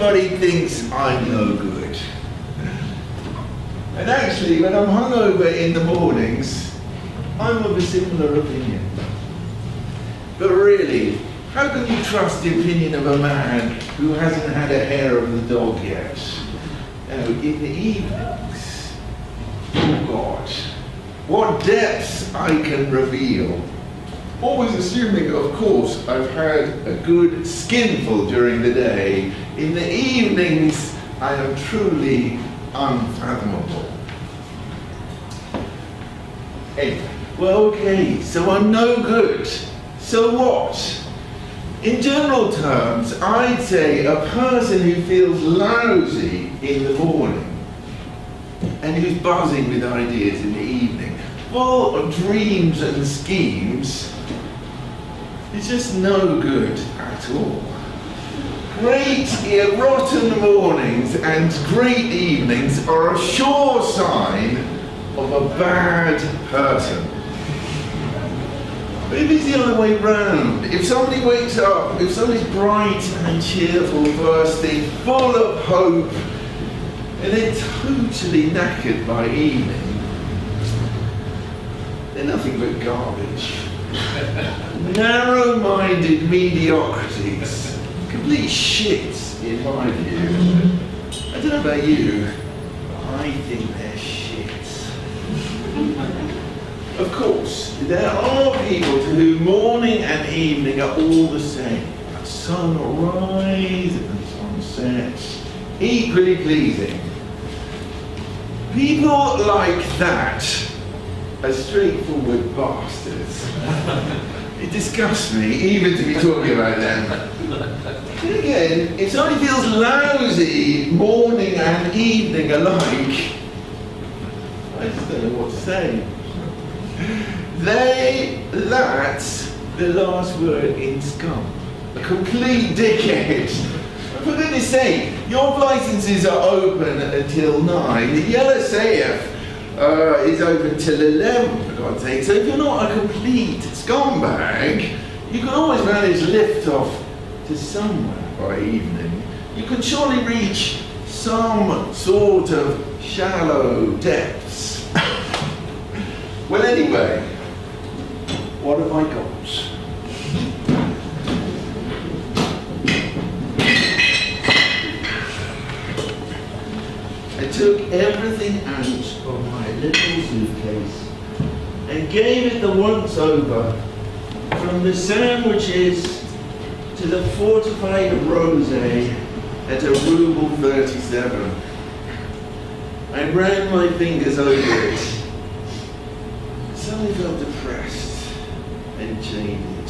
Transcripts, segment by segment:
everybody thinks I'm no good. And actually, when I'm hungover in the mornings, I'm of a similar opinion. But really, how can you trust the opinion of a man who hasn't had a hair of the dog yet? In the evenings, oh God, what depths I can reveal. Always assuming, of course, I've had a good skinful during the day. In the evenings, I am truly unfathomable. Anyway, well, okay, so I'm no good. So what? In general terms, I'd say a person who feels lousy in the morning and who's buzzing with ideas in the evening, full of dreams and schemes, is just no good at all. Great rotten mornings and great evenings are a sure sign of a bad person. But if it's the other way round, if somebody wakes up, if somebody's bright and cheerful first thing, full of hope, and then totally knackered by evening, they're nothing but garbage. Narrow-minded mediocrities, complete shits in my view. I don't know about you, but I think they're shits. Of course, there are people to whom morning and evening are all the same. Sunrise and sunset, equally pleasing. People like that are straightforward bastards. It disgusts me even to be talking about them. Then again, if somebody feels lousy morning and evening alike, I just don't know what to say. That's the last word in scum. A complete dickhead. For goodness sake, your licenses are open until 9. The Yellow Safe is open till 11, for God's sake. So if you're not a complete scumbag, you can always manage lift off to somewhere by evening. You can surely reach some sort of shallow depths. Well, anyway, what have I got? I took everything out of my little suitcase and gave it the once over, from the sandwiches to the fortified rosé at a ruble 37. I ran my fingers over it. Suddenly felt depressed and jaded.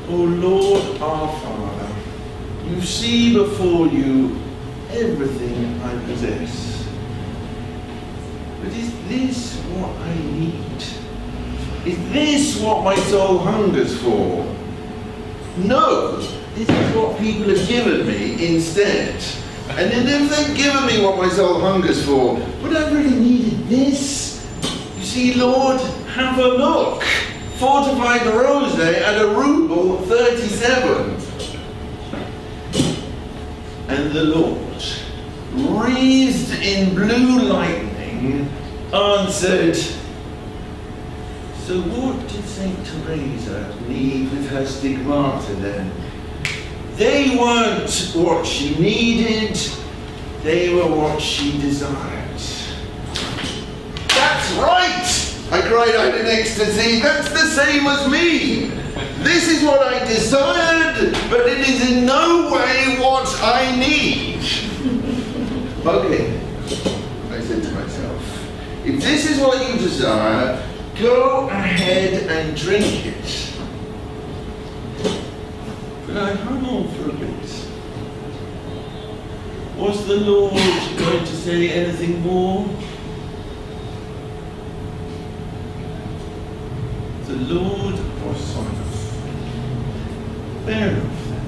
O Lord our Father, you see before you everything I possess. But is this what I need? Is this what my soul hungers for? No, this is what people have given me instead. And then if they've given me what my soul hungers for, would I really needed this? You see, Lord, have a look. Fortified rosé at a ruble 37. And the Lord, wreathed in blue lightning, answered, so what did Saint Teresa need with her stigmata then? They weren't what she needed, they were what she desired. That's right! I cried out in ecstasy, that's the same as me! This is what I desired, but it is in no way what I need. Okay, I said to myself, if this is what you desire, go ahead and drink it. But I hung on for a bit. Was the Lord going to say anything more? The Lord was silent. Fair enough then.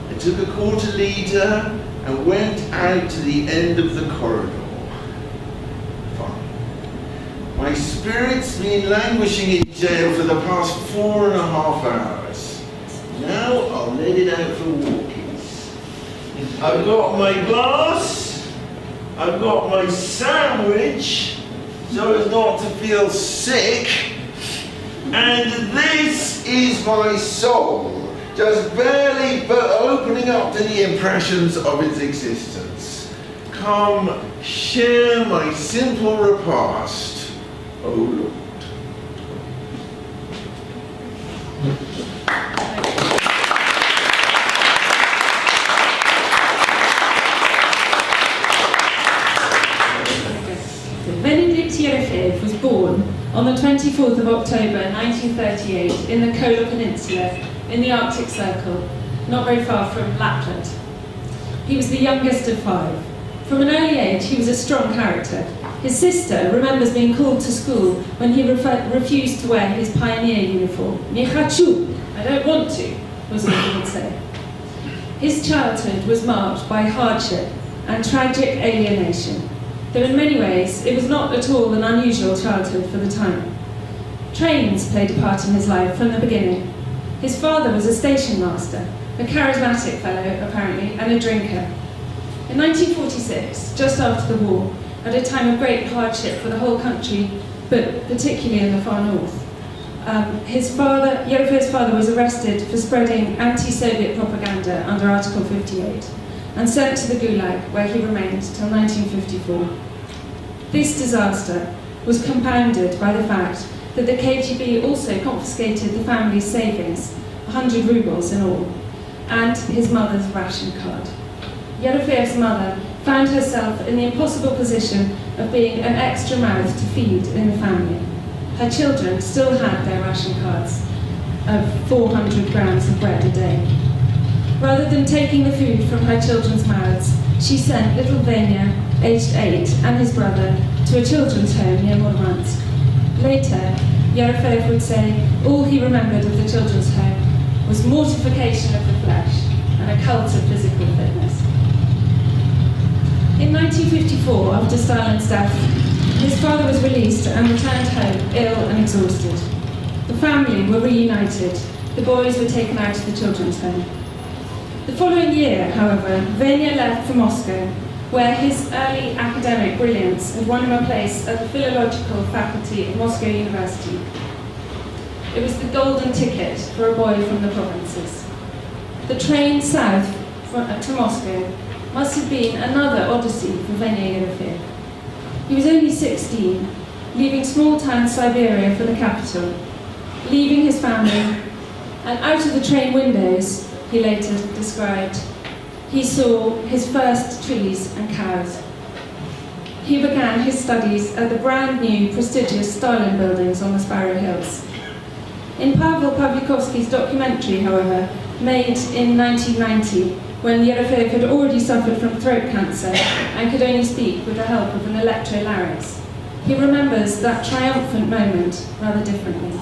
I took a quarter litre and went out to the end of the corridor. Fine. My spirit's been languishing in jail for the past 4.5 hours. Now I'll let it out for walkies. I've got my glass, I've got my sandwich, so as not to feel sick, and this is my soul, just barely opening up to the impressions of its existence. Come, share my simple repast, O Lord. Benedict Yerofeev was born on the 24th of October 1938 in the Kola Peninsula in the Arctic Circle, not very far from Lapland. He was the youngest of 5. From an early age, he was a strong character. His sister remembers being called to school when he refused to wear his pioneer uniform. "Nie хочу," I don't want to, was what he would say. His childhood was marked by hardship and tragic alienation, though in many ways it was not at all an unusual childhood for the time. Trains played a part in his life from the beginning. His father was a station master, a charismatic fellow apparently, and a drinker. In 1946, just after the war, at a time of great hardship for the whole country, but particularly in the far north, Yerofeev's father was arrested for spreading anti-Soviet propaganda under Article 58 and sent to the Gulag, where he remained till 1954. This disaster was compounded by the fact that the KGB also confiscated the family's savings, 100 rubles in all, and his mother's ration card. Yerofeev's mother found herself in the impossible position of being an extra mouth to feed in the family. Her children still had their ration cards of 400 grams of bread a day. Rather than taking the food from her children's mouths, she sent little Venya, aged 8, and his brother to a children's home near Murmansk. Later, Yerofeev would say all he remembered of the children's home was mortification of the flesh and a cult of physical fitness. In 1954, after Stalin's death, his father was released and returned home ill and exhausted. The family were reunited. The boys were taken out of the children's home. The following year, however, Venya left for Moscow, where his early academic brilliance had won him a place at the Philological Faculty of Moscow University. It was the golden ticket for a boy from the provinces. The train south to Moscow must have been another odyssey for Venya Yerofeev. He was only 16, leaving small-town Siberia for the capital, leaving his family, and out of the train windows, he later described, he saw his first trees and cows. He began his studies at the brand new, prestigious Stalin buildings on the Sparrow Hills. In Pavel Pawlikowski's documentary, however, made in 1990, when Yerofeev had already suffered from throat cancer and could only speak with the help of an electrolarynx, he remembers that triumphant moment rather differently.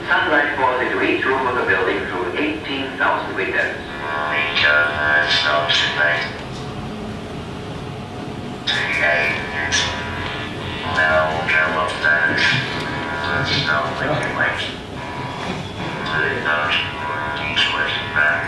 Sunlight pours into each room of the building through 18,000 windows. Nature stops at night. Now go upstairs. There's no regulation. There's no east-west back.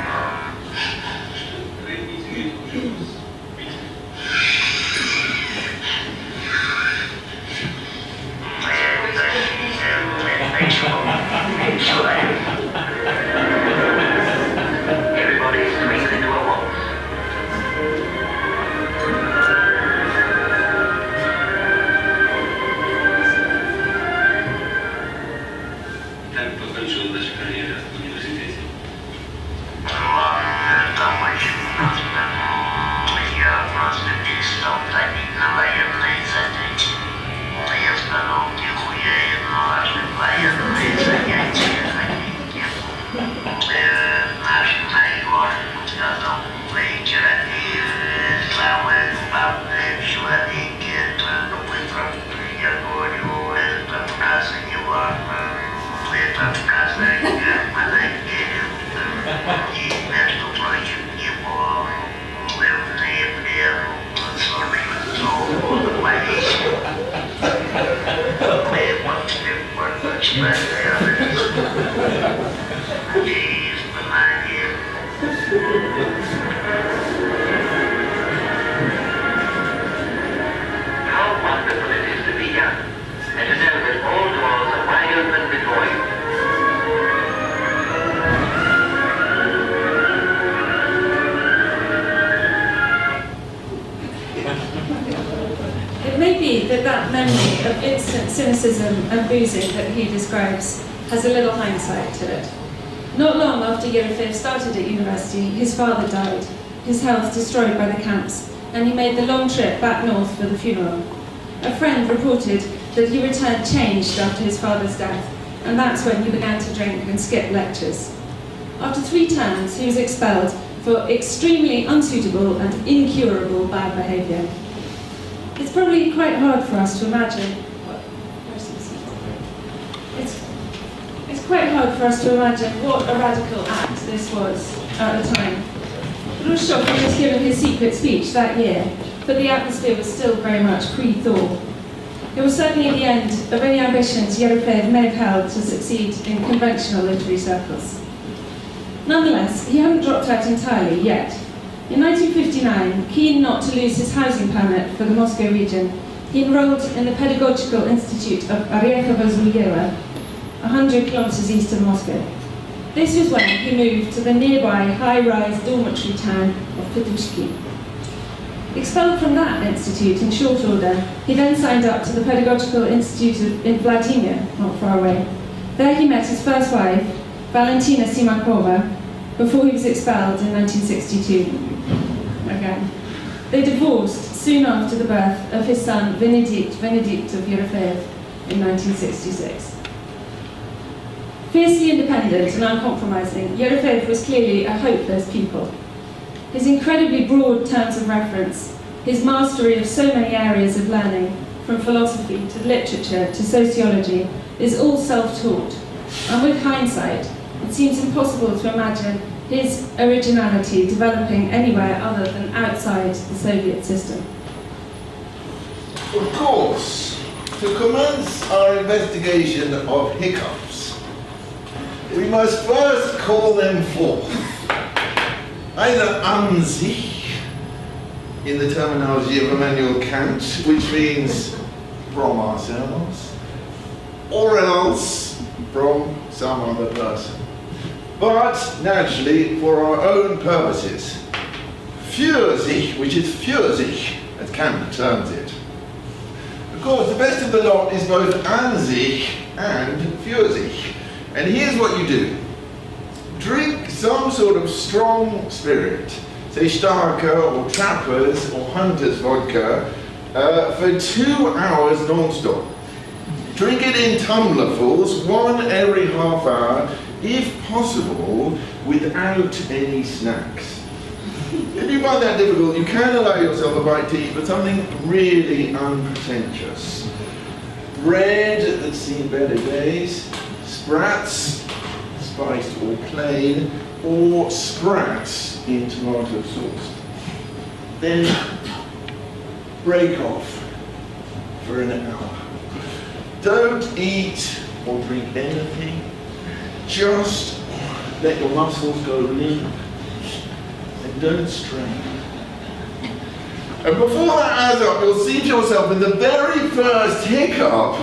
Everybody's squeezing into a waltz. Tak pokończył naszą karierę w uniwersytecie. How wonderful it is to be young, and to know that all doors are wide open before you. It may be that that memory of instant cynicism and boozing that he describes has a little hindsight to it. Not long after Yerofeev started at university, his father died, his health destroyed by the camps, and he made the long trip back north for the funeral. A friend reported that he returned changed after his father's death, and that's when he began to drink and skip lectures. After 3 terms, he was expelled for extremely unsuitable and incurable bad behaviour. It's probably quite hard for us to imagine. It's quite hard for us to imagine what a radical act this was at the time. Khrushchev had just given his secret speech that year, but the atmosphere was still very much pre-thaw. It was certainly the end of any ambitions Yerofeev may have held to succeed in conventional literary circles. Nonetheless, he hadn't dropped out entirely yet. In 1959, keen not to lose his housing permit for the Moscow region, he enrolled in the Pedagogical Institute of Orekhovo-Zmieyovo, 100 kilometers east of Moscow. This was when he moved to the nearby high-rise dormitory town of Petushki. Expelled from that institute in short order, he then signed up to the Pedagogical Institute in Vladimir, not far away. There he met his first wife, Valentina Simakova, before he was expelled in 1962. Again. They divorced soon after the birth of his son Venedikt of Yerofeev in 1966. Fiercely independent and uncompromising, Yerofeev was clearly a hopeless pupil. His incredibly broad terms of reference, his mastery of so many areas of learning, from philosophy to literature to sociology, is all self-taught. And with hindsight, it seems impossible to imagine his originality developing anywhere other than outside the Soviet system. Of course, to commence our investigation of hiccups, we must first call them forth. Either an sich, in the terminology of Immanuel Kant, which means from ourselves, or else from some other person. But, naturally, for our own purposes. Für sich, which is für sich, as Kant terms it. Of course, the best of the lot is both an sich and für sich. And here's what you do. Drink some sort of strong spirit, say Starker or Trappers or Hunter's vodka, for 2 hours non-stop. Drink it in tumblerfuls, 1 every half hour, if possible, without any snacks. If you find that difficult, you can allow yourself a bite to eat, but something really unpretentious. Bread that's seen better days, sprats, spiced or plain, or sprats in tomato sauce. Then break off for an hour. Don't eat or drink anything. Just let your muscles go limp and don't strain. And before that adds up, you'll see to yourself in the very first hiccup,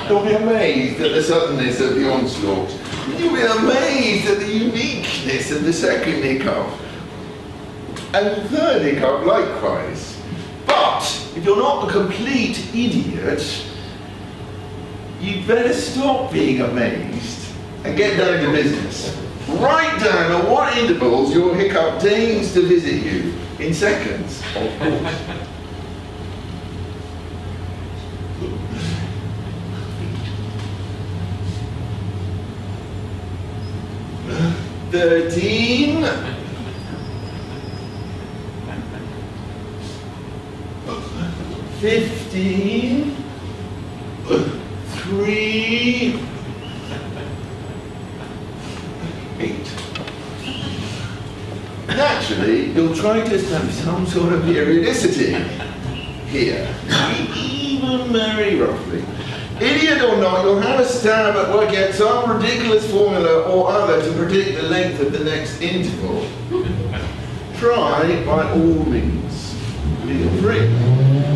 you'll be amazed at the suddenness of the onslaught. You'll be amazed at the uniqueness of the second hiccup. And the third hiccup likewise. But if you're not a complete idiot, you'd better stop being amazed and get down to business. Write down at what intervals your hiccup deigns to visit you. In seconds, of course. "13, 15, 3, 8. Naturally, you'll try to establish some sort of periodicity here, even very roughly. Idiot or not, you'll have a stab at working out some ridiculous formula or other to predict the length of the next interval. Try by all means. Feel free.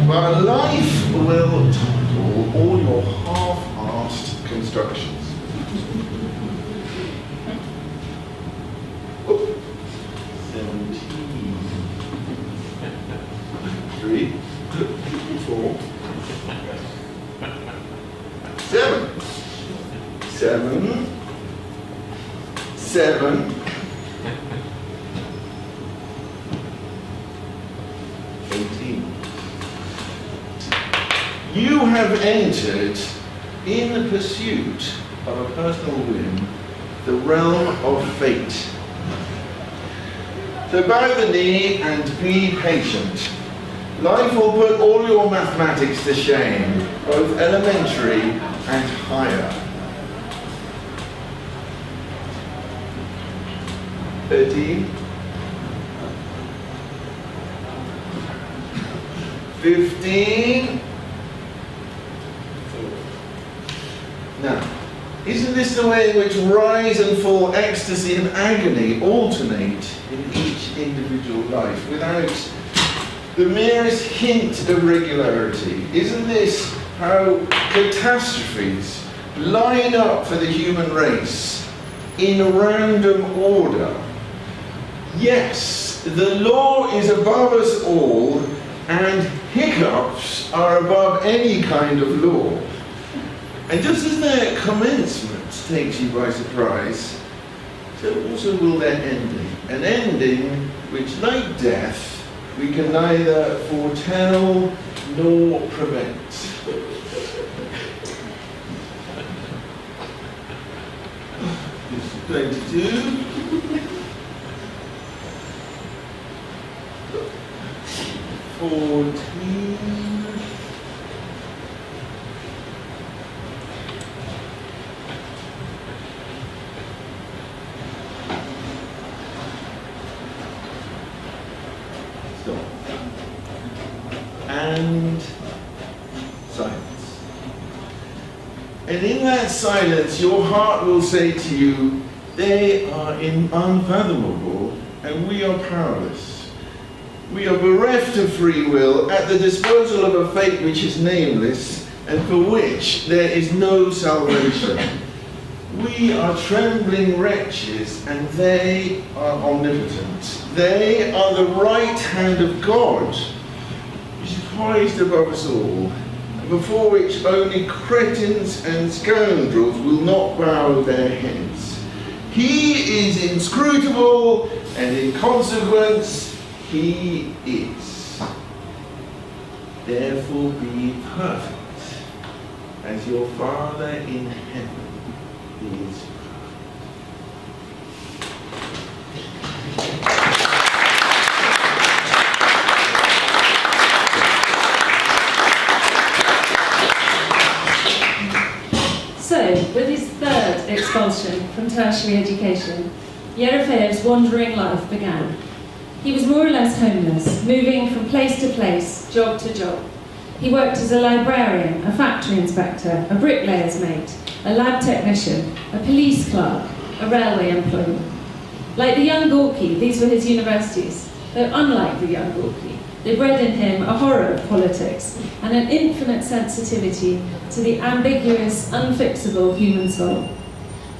But life will topple all your half-assed constructions. 3, 4, 7, 7, 7, 18. You have entered, in the pursuit of a personal whim, the realm of fate. So bow the knee and be patient. Life will put all your mathematics to shame, both elementary and higher. 13, 15. Now, isn't this the way in which rise and fall, ecstasy and agony alternate in each individual life without the merest hint of regularity? Isn't this how catastrophes line up for the human race in random order? Yes, the law is above us all, and hiccups are above any kind of law. And just as their commencement takes you by surprise, so also will their ending. An ending which, like death, we can neither foretell nor prevent. This is 22. 14. 'And silence. And in that silence, your heart will say to you, they are unfathomable, and we are powerless. We are bereft of free will, at the disposal of a fate which is nameless, and for which there is no salvation. We are trembling wretches, and they are omnipotent. They are the right hand of God, which is poised above us all, and before which only cretins and scoundrels will not bow their heads. He is inscrutable, and in consequence, he is. Therefore be perfect, as your Father in heaven is. So, with his third expulsion from tertiary education, Yerofeev's wandering life began. He was more or less homeless, moving from place to place, job to job. He worked as a librarian, a factory inspector, a bricklayer's mate, a lab technician, a police clerk, a railway employee. Like the young Gorky, these were his universities, though unlike the young Gorky, they bred in him a horror of politics and an infinite sensitivity to the ambiguous, unfixable human soul.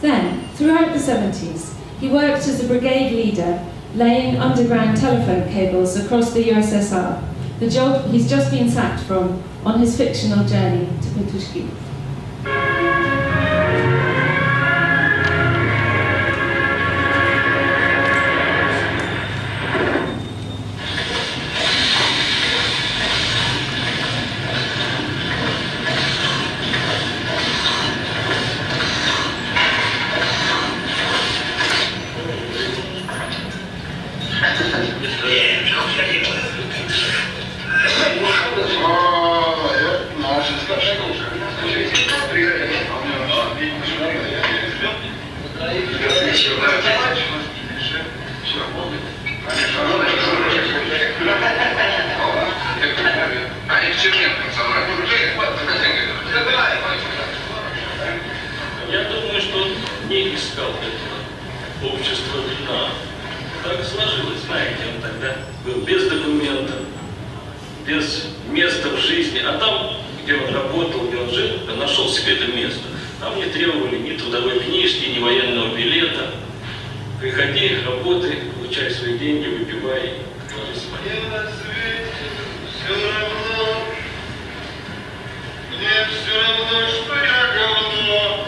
Then, throughout the 70s, he worked as a brigade leader, laying underground telephone cables across the USSR, the job he's just been sacked from on his fictional journey to Petushki. Я думаю, что он не искал этого общества вина. Так сложилось, знаете, он тогда был без документов, без места в жизни, а там, где он работал, где он жил, он нашел себе это место. Там не требовали ни трудовой книжки, ни военного билета. Приходи, работай, получай свои деньги, выпивай, ложись спать. Мне на свете все равно, мне все равно, что я говно.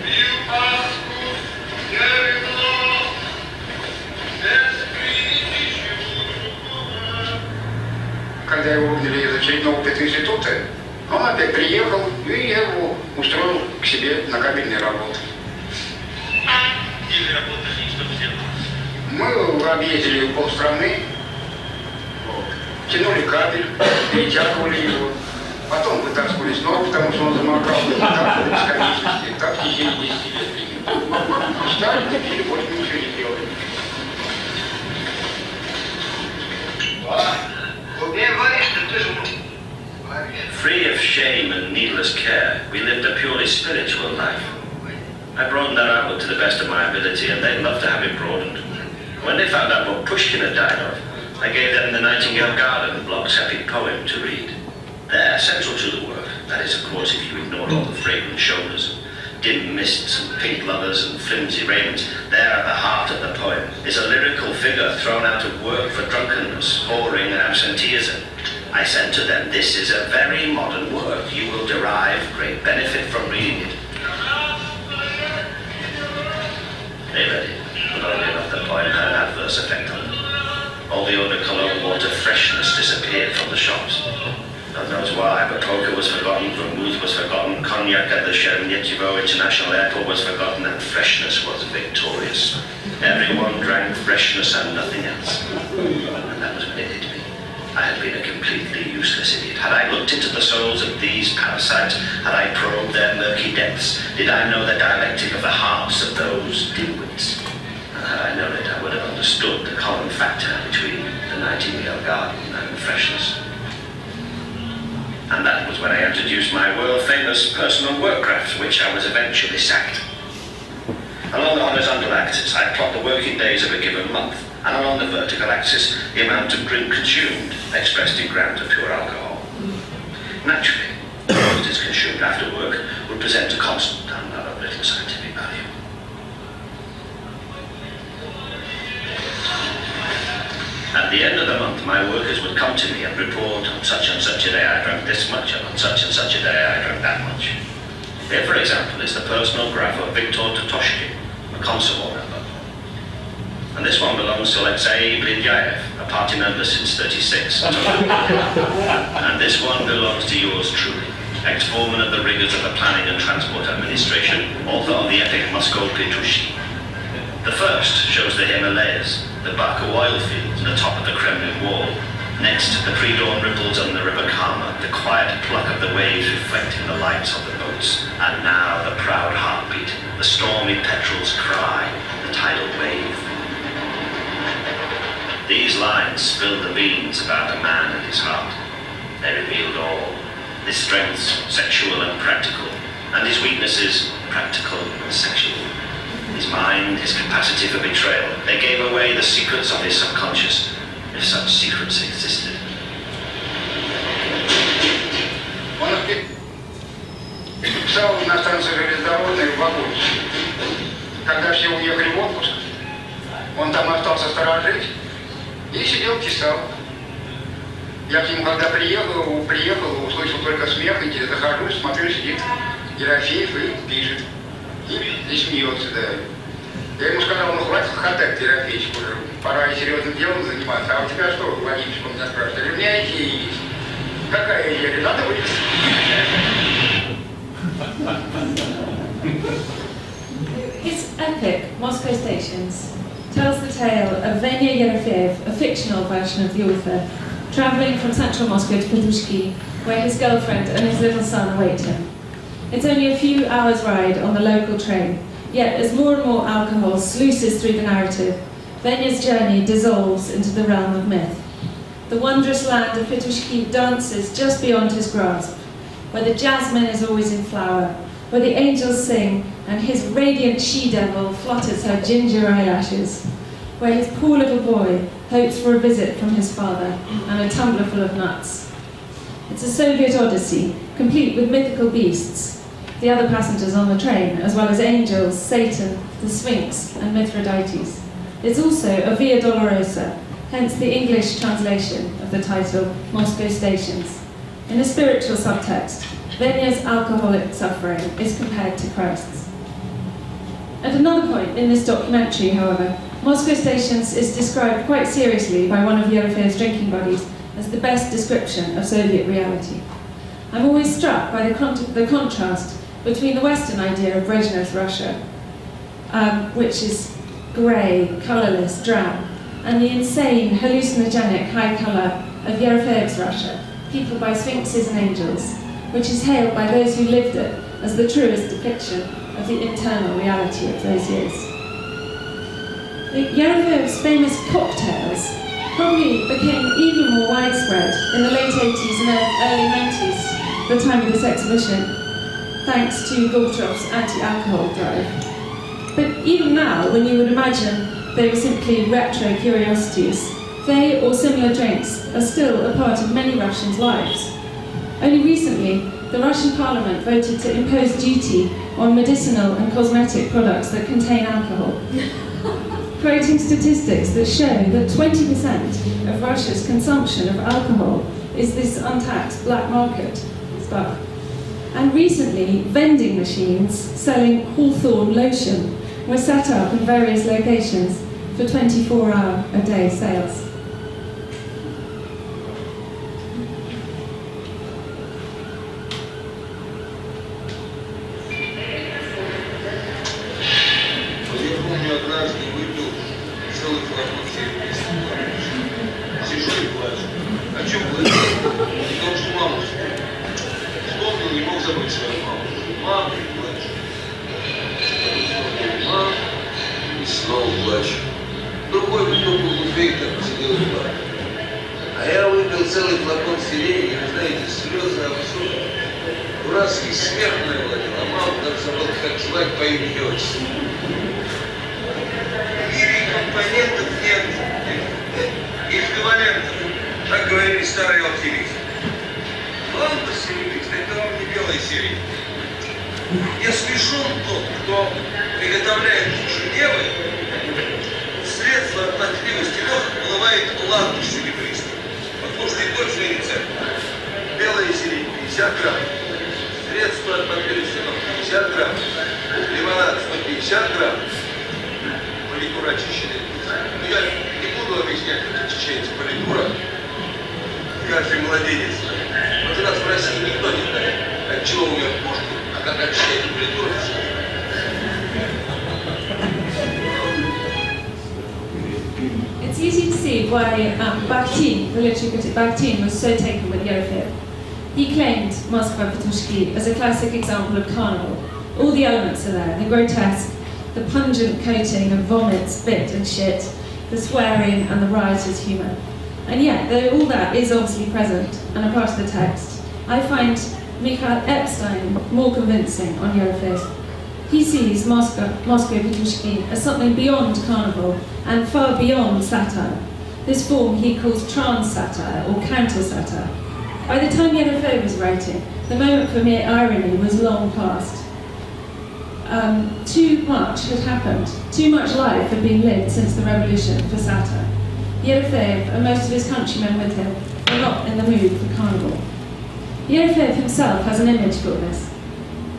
Пью паску, я вино, без ничего другого. Когда его выгнали из очередного пединститута, он опять приехал, и я его устроил к себе на кабельной работе. Или работали, что делать? Мы объездили полстраны, тянули кабель, перетягивали его, потом вытаскивали снова, потому что он замокал, так до бесконечности, так в течение 10 лет примерно. Устали, теперь больше ничего не делали. Free of shame and needless care, we lived a purely spiritual life. I broadened that outward to the best of my ability, and they'd love to have it broadened. When they found out what Pushkin had died of, I gave them the Nightingale Garden block's epic poem to read. They're central to the work. That is, of course, if you ignore all the fragrant shoulders, dim mists and pink lovers and flimsy raiment. There at the heart of the poem is a lyrical figure thrown out of work for drunkenness, whoring and absenteeism. I said to them, this is a very modern work. You will derive great benefit from reading it. They read it, but only enough the poem had an adverse effect on them. All the eau de cologne water freshness disappeared from the shops. God knows why, but poker was forgotten, vermouth was forgotten, cognac at the Sheremetyevo International Airport was forgotten, and freshness was victorious. Everyone drank freshness and nothing else. And that was when it hit me. I had been a completely useless idiot. Had I looked into the souls of these parasites? Had I probed their murky depths? Did I know the dialectic of the hearts of those dimwits? And had I known it, I would have understood the common factor between the Nightingale Garden and freshness. And that was when I introduced my world-famous personal workcraft, which I was eventually sacked. Along the horizontal axis, I plot the working days of a given month, and along the vertical axis, the amount of drink consumed, expressed in grams of pure alcohol. Naturally, what is consumed after work would present a constant and not of little scientific value. At the end of the month, my workers would come to me and report, on such and such a day I drank this much, and on such and such a day I drank that much. Here, for example, is the personal graph of Viktor Totoshkin, a Komsomol member. And this one belongs to Alexei Blindyaev, a party member since 36. And this one belongs to yours truly, ex-foreman of the rigors of the Planning and Transport Administration, author of the epic Moscow Petushki. The first shows the Himalayas, the Baku oil fields, and the top of the Kremlin wall. Next, the pre-dawn ripples on the river Kama, the quiet pluck of the waves reflecting the lights of the boats. And now the proud heartbeat, the stormy petrel's cry, the tidal wave. These lines spill the beans about a man and his heart. They revealed all. His strengths, sexual and practical, and his weaknesses, practical and sexual. His mind, his capacity for betrayal. They gave away the secrets of his subconscious, if such secrets existed. Он писал на станции железнодорожной в вагончике. Когда все уехали в отпуск, он там остался сторожить и сидел, писал. Я к нему, когда приехал, услышал только смех, и захожу, смотрю, сидит Ерофеев и пишет. И смеется, да. Я ему сказал, ну хватит хохотать, Ерофеевич, уже пора и серьезным делом заниматься. А у тебя что, Владимирович, он меня спрашивает, у меня идея есть. Какая идея? Я говорю, надо будет. His epic, Moscow Stations, tells the tale of Venya Yerofeev, a fictional version of the author, travelling from central Moscow to Petushki, where his girlfriend and his little son await him. It's only a few hours' ride on the local train, yet as more and more alcohol sluices through the narrative, Venya's journey dissolves into the realm of myth. The wondrous land of Petushki dances just beyond his grasp, where the jasmine is always in flower, where the angels sing and his radiant she-devil flutters her ginger eyelashes, where his poor little boy hopes for a visit from his father and a tumbler full of nuts. It's a Soviet odyssey, complete with mythical beasts, the other passengers on the train, as well as angels, Satan, the Sphinx, and Mithridates. It's also a Via Dolorosa, hence the English translation of the title, Moscow Stations. In a spiritual subtext, Venya's alcoholic suffering is compared to Christ's. At another point in this documentary, however, Moscow Stations is described quite seriously by one of Yerofeev's drinking buddies as the best description of Soviet reality. I'm always struck by the contrast between the Western idea of Brezhnev's Russia, which is grey, colourless, drab, and the insane, hallucinogenic high colour of Yerofeev's Russia, peopled by sphinxes and angels, which is hailed by those who lived it as the truest depiction of the internal reality of those years. Yerofeev's famous cocktails probably became even more widespread in the late 80s and early 90s, the time of this exhibition, thanks to Gorbachev's anti-alcohol drive. But even now, when you would imagine they were simply retro curiosities, they or similar drinks are still a part of many Russians' lives. Only recently, the Russian parliament voted to impose duty on medicinal and cosmetic products that contain alcohol, quoting statistics that show that 20% of Russia's consumption of alcohol is this untaxed black market stuff. And recently, vending machines selling Hawthorne lotion were set up in various locations for 24-hour-a-day sales. Я помню, однажды выпил целый флакон серебристого. Сижу и плачу. О чем плачу? О том, что маму вспомнил, не мог забыть свою маму. Мама, и плачу. Мама, и снова плачу. Другой бутылку Гудвейта посидел в баре. А я выпил целый флакон сирени, и, знаете, слезы абсурда. Дурацкий смех наводил, а маму даже забыл, как звать по имени и отчеству. В мире компонентов нет эквивалентов, так говорили старые алхимики. Лампа серебристая, это вам не белая сирень. Я смешон тот, кто приготовляет шедевры, средство от потливости ног вылывает лампу серебристую. Вот нужный точный рецепт. Белая сирень 50 грамм, средство от потливости ног 50 грамм, лимонад 150 грамм, политура очищенная. Но я не буду объяснять, как очищается политура. Каждый младенец. Вот у нас в России никто не знает, от чего умер Пушкин, а как очищается политура. It's easy to see why Bakhtin, the literary critic Bakhtin, was so taken with Yerofeev. He claimed Moskva Petushki as a classic example of carnival. All the elements are there, the grotesque, the pungent coating of vomit, spit and shit, the swearing and the riotous humour. And yet, though all that is obviously present and a part of the text, I find Mikhail Epstein more convincing on Yerofeev. He sees Moscow Petrushki as something beyond carnival and far beyond satire. This form he calls trans-satire or counter-satire. By the time Yerofeev was writing, the moment for mere irony was long past. Too much had happened, too much life had been lived since the revolution for satire. Yerofeev and most of his countrymen with him were not in the mood for carnival. Yerofeev himself has an image for this.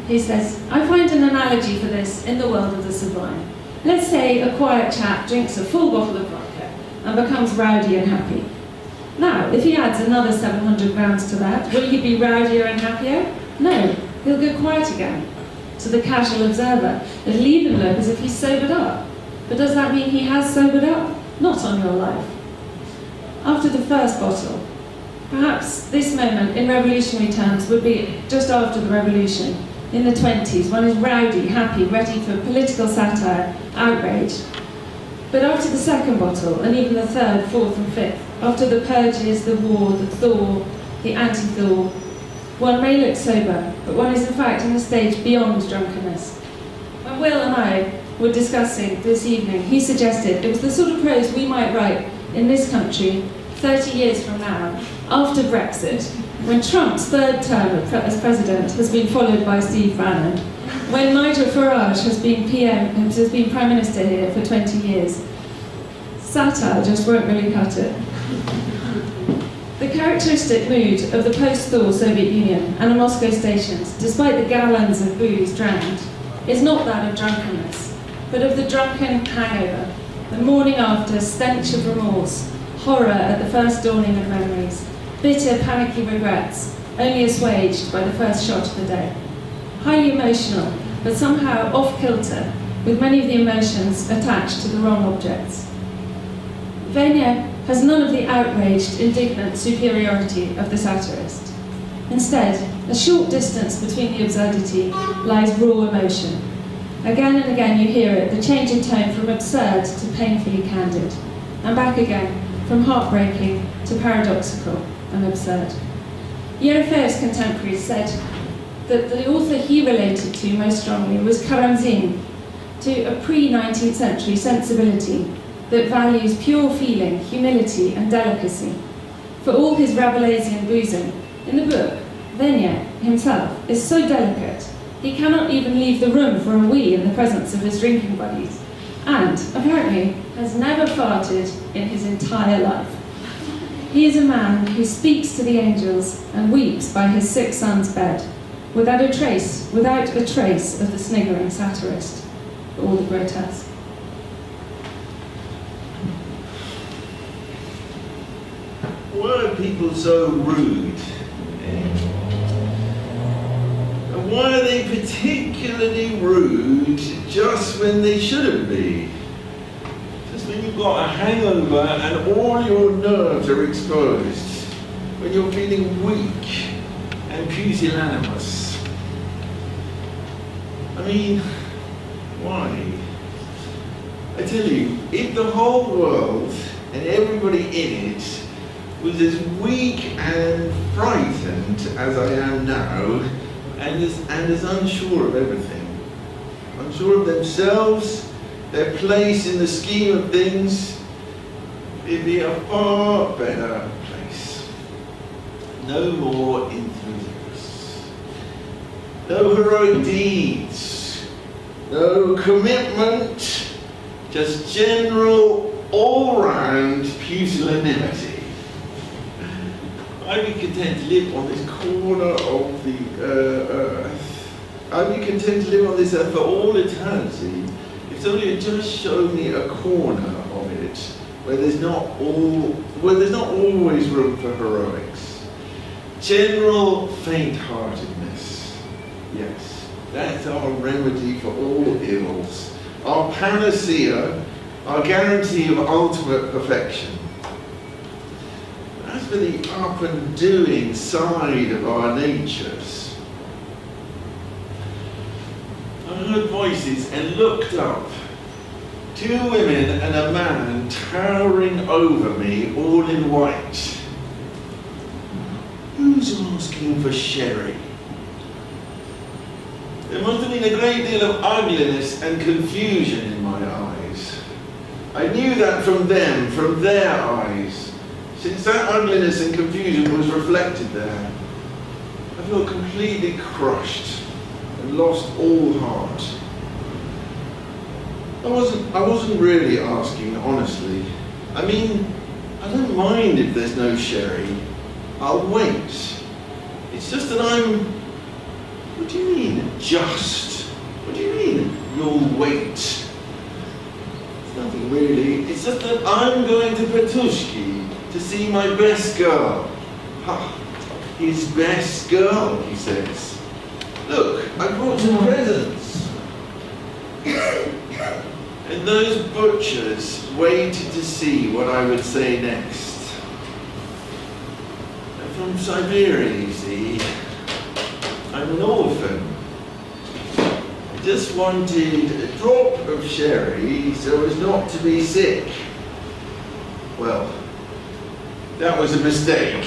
He says, I find an analogy for this in the world of the sublime. Let's say a quiet chap drinks a full bottle of vodka and becomes rowdy and happy. Now, if he adds another 700 grams to that, will he be rowdier and happier? No, he'll go quiet again. To the casual observer, it'll even look as if he's sobered up. But does that mean he has sobered up? Not on your life. After the first bottle, perhaps this moment in revolutionary terms would be just after the revolution, in the 20s, one is rowdy, happy, ready for political satire, outrage. But after the second bottle, and even the third, fourth and fifth, after the purges, the war, the thaw, the anti-thaw, one may look sober, but one is in fact in a stage beyond drunkenness. When Will and I were discussing this evening, he suggested it was the sort of prose we might write in this country 30 years from now, after Brexit, when Trump's third term as president has been followed by Steve Bannon, when Nigel Farage has been Prime Minister here for 20 years. Satire just won't really cut it. The characteristic mood of the post-thaw Soviet Union and the Moscow stations, despite the gallons of booze drowned, is not that of drunkenness, but of the drunken hangover, the morning after stench of remorse, horror at the first dawning of memories, bitter, panicky regrets, only assuaged by the first shot of the day. Highly emotional, but somehow off-kilter, with many of the emotions attached to the wrong objects. Venya has none of the outraged, indignant superiority of the satirist. Instead, a short distance between the absurdity lies raw emotion. Again and again you hear it, the change in tone from absurd to painfully candid, and back again, from heartbreaking to paradoxical and absurd. Yerofeev's contemporaries said that the author he related to most strongly was Karamzin, to a pre-19th century sensibility that values pure feeling, humility and delicacy. For all his Rabelaisian boozing, in the book, Venya himself is so delicate he cannot even leave the room for a wee in the presence of his drinking buddies, and, apparently, has never farted in his entire life. He is a man who speaks to the angels and weeps by his sick son's bed, without a trace of the sniggering satirist, or the grotesque. Why are people so rude? And why are they particularly rude just when they shouldn't be? Just when you've got a hangover and all your nerves are exposed, when you're feeling weak and pusillanimous. I mean, why? I tell you, if the whole world and everybody in it was as weak and frightened as I am now, and as unsure of everything, unsure of themselves, their place in the scheme of things, it'd be a far better place. No more enthusiasts, no heroic deeds, no commitment, just general, all-round pusillanimity. I'd be content to live on this corner of the earth. I'd be content to live on this earth for all eternity if somebody had just shown me a corner of it where there's not always room for heroics. General faint-heartedness. Yes, that's our remedy for all ills. Our panacea, our guarantee of ultimate perfection. As for the up and doing side of our natures, I heard voices and looked up, 2 women and a man towering over me, all in white. Who's asking for sherry? There must have been a great deal of ugliness and confusion in my eyes. I knew that from them, from their eyes, since that ugliness and confusion was reflected there. I felt completely crushed and lost all heart. I wasn't really asking, honestly. I mean, I don't mind if there's no sherry. I'll wait. It's just that what do you mean, just? What do you mean, you'll wait? It's nothing really. It's just that I'm going to Petushki to see my best girl. Ha, his best girl, he says. Look, I brought some presents. And those butchers waited to see what I would say next. I'm from Siberia, you see. I'm an orphan. I just wanted a drop of sherry so as not to be sick. Well, that was a mistake.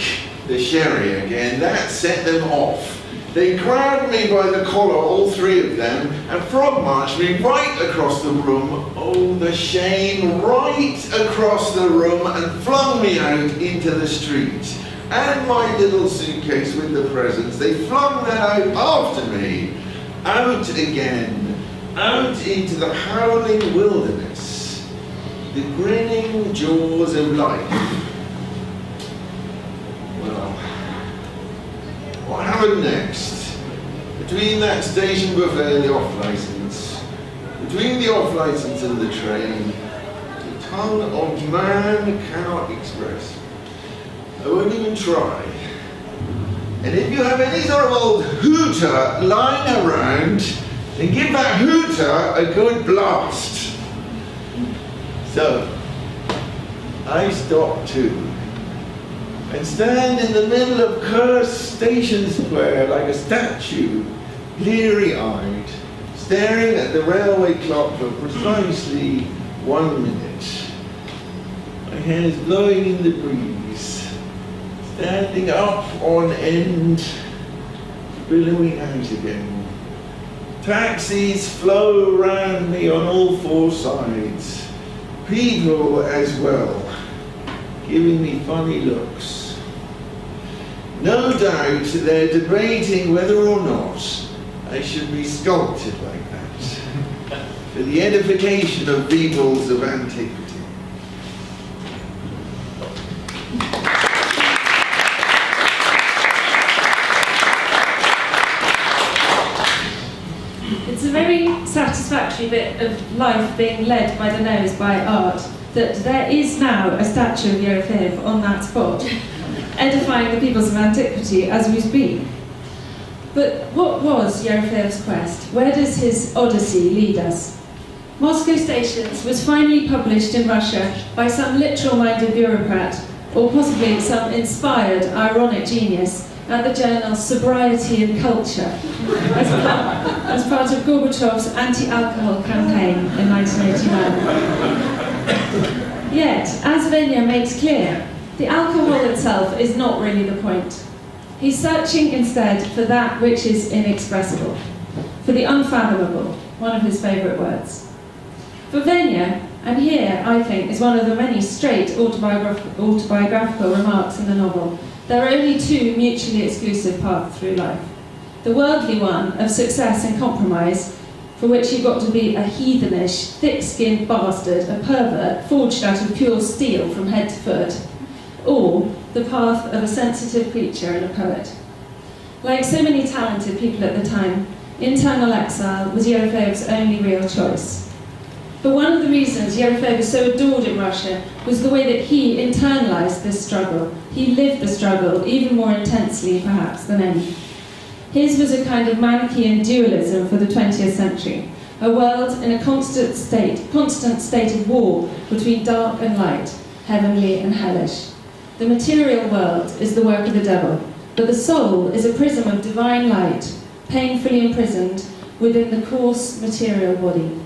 The sherry again, that set them off. They grabbed me by the collar, all 3 of them, and frog marched me right across the room. Oh, the shame, right across the room, and flung me out into the street. And my little suitcase with the presents, they flung that out after me. Out again, out into the howling wilderness, the grinning jaws of life. Well, what happened next? Between that station buffet and the off-license, between the off-license and the train, the tongue of man cannot express. I won't even try. And if you have any sort of old hooter lying around, then give that hooter a good blast. So, I stop too, and stand in the middle of cursed Station Square like a statue, bleary-eyed, staring at the railway clock for precisely 1 minute. My hair is blowing in the breeze, standing up on end, billowing out again. Taxis flow round me on all 4 sides, people as well, giving me funny looks. No doubt they're debating whether or not I should be sculpted like that, for the edification of peoples of antiquity. It's a very satisfactory bit of life being led by the nose by art, that there is now a statue of Yerofeev on that spot, edifying the peoples of antiquity as we speak. But what was Yerofeev's quest? Where does his odyssey lead us? Moscow Stations was finally published in Russia by some literal-minded bureaucrat, or possibly some inspired, ironic genius, at the journal Sobriety and Culture, as part of Gorbachev's anti-alcohol campaign in 1989. Yet, as Venya makes clear, the alcohol itself is not really the point. He's searching instead for that which is inexpressible, for the unfathomable, one of his favourite words. For Venya, and here, I think, is one of the many straight autobiographical remarks in the novel, there are only 2 mutually exclusive paths through life. The worldly one of success and compromise, for which you've got to be a heathenish, thick-skinned bastard, a pervert, forged out of pure steel from head to foot, or the path of a sensitive preacher and a poet. Like so many talented people at the time, internal exile was Yerofeev's only real choice. But one of the reasons Yerofeev was so adored in Russia was the way that he internalized this struggle. He lived the struggle even more intensely, perhaps, than any. His was a kind of Manichaean dualism for the 20th century, a world in a constant state of war between dark and light, heavenly and hellish. The material world is the work of the devil, but the soul is a prism of divine light, painfully imprisoned within the coarse material body.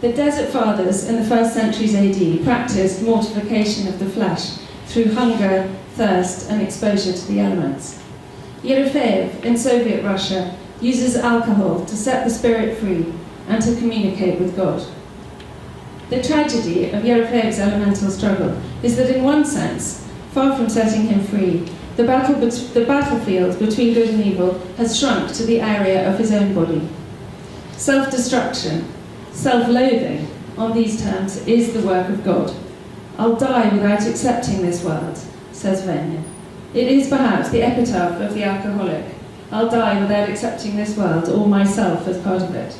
The Desert Fathers in the first centuries AD practiced mortification of the flesh through hunger, thirst, and exposure to the elements. Yerofeev in Soviet Russia uses alcohol to set the spirit free and to communicate with God. The tragedy of Yerofeev's elemental struggle is that in one sense, far from setting him free, the battlefield between good and evil has shrunk to the area of his own body. Self-destruction, self-loathing, on these terms, is the work of God. I'll die without accepting this world, says Venya. It is perhaps the epitaph of the alcoholic. I'll die without accepting this world or myself as part of it.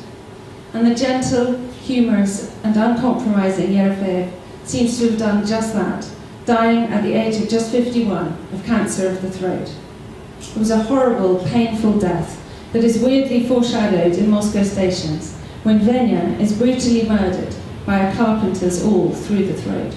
And the gentle, humorous, and uncompromising Yerofeev seems to have done just that, dying at the age of just 51 of cancer of the throat. It was a horrible, painful death that is weirdly foreshadowed in Moscow stations when Venya is brutally murdered by a carpenter's awl through the throat.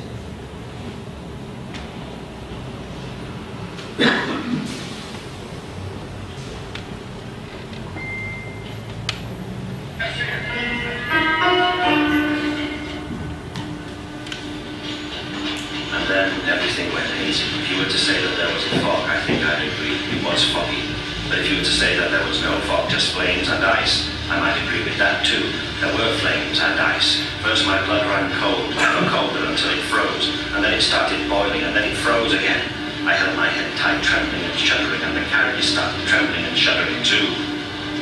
And then everything went hazy. If you were to say that there was a fog, I think I'd agree it was foggy. But if you were to say that there was no fog, just flames and ice, I might agree with that too. There were flames and ice. First my blood ran cold, ever colder until it froze, and then it started boiling, and then it froze again. I held my head tight, trembling and shuddering, and the carriage started trembling and shuddering too.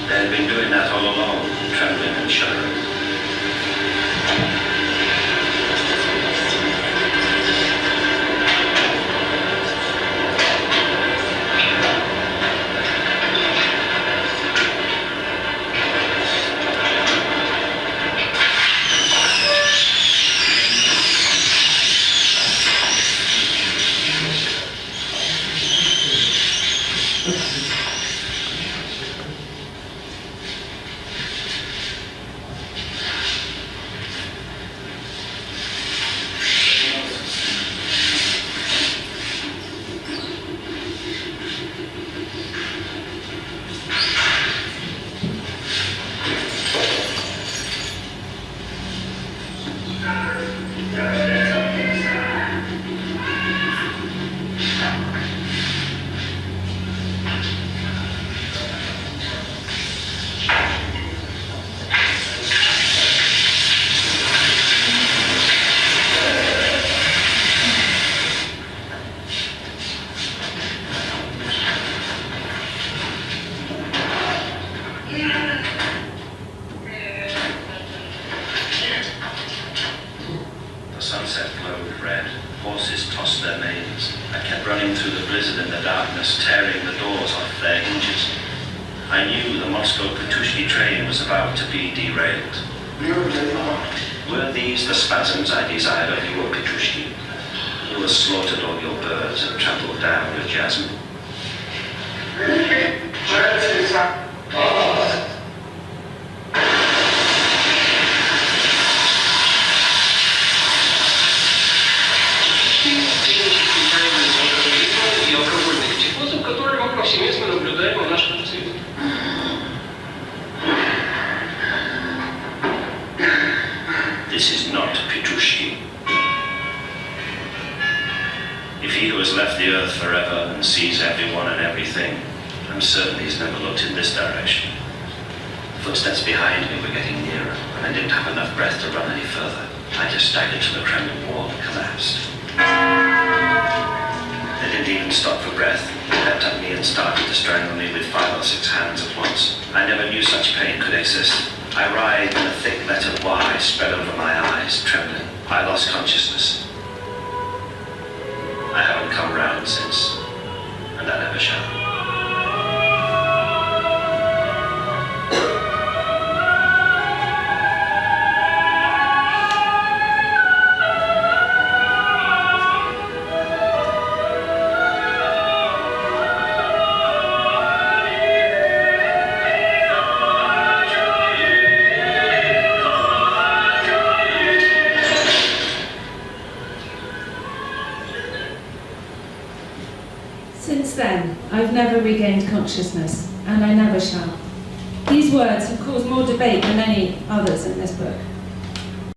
They had been doing that all along, trembling and shuddering. The sunset glowed red. Horses tossed their manes. I kept running through the blizzard in the darkness, tearing the doors off their hinges. I knew the Moscow-Petushki train was about to be derailed. Were these the spasms I desired of you, O Petushki? You have slaughtered all your birds and trampled down your jasmine. И алкогольных психозов, которые мы повсеместно наблюдаем в наших пациентах. This is not Petushki. If he who has left the earth forever and sees everyone and everything, I'm certain he's never looked in this direction. Footsteps behind me were getting nearer, and I didn't have enough breath to run any further. I just staggered to the Kremlin wall and collapsed. They didn't even stop for breath. They leapt at me and started to strangle me with 5 or 6 hands at once. I never knew such pain could exist. I writhed and a thick letter Y spread over my eyes, trembling. I lost consciousness. I haven't come round since, and I never shall. Since then, I've never regained consciousness, and I never shall. These words have caused more debate than any others in this book.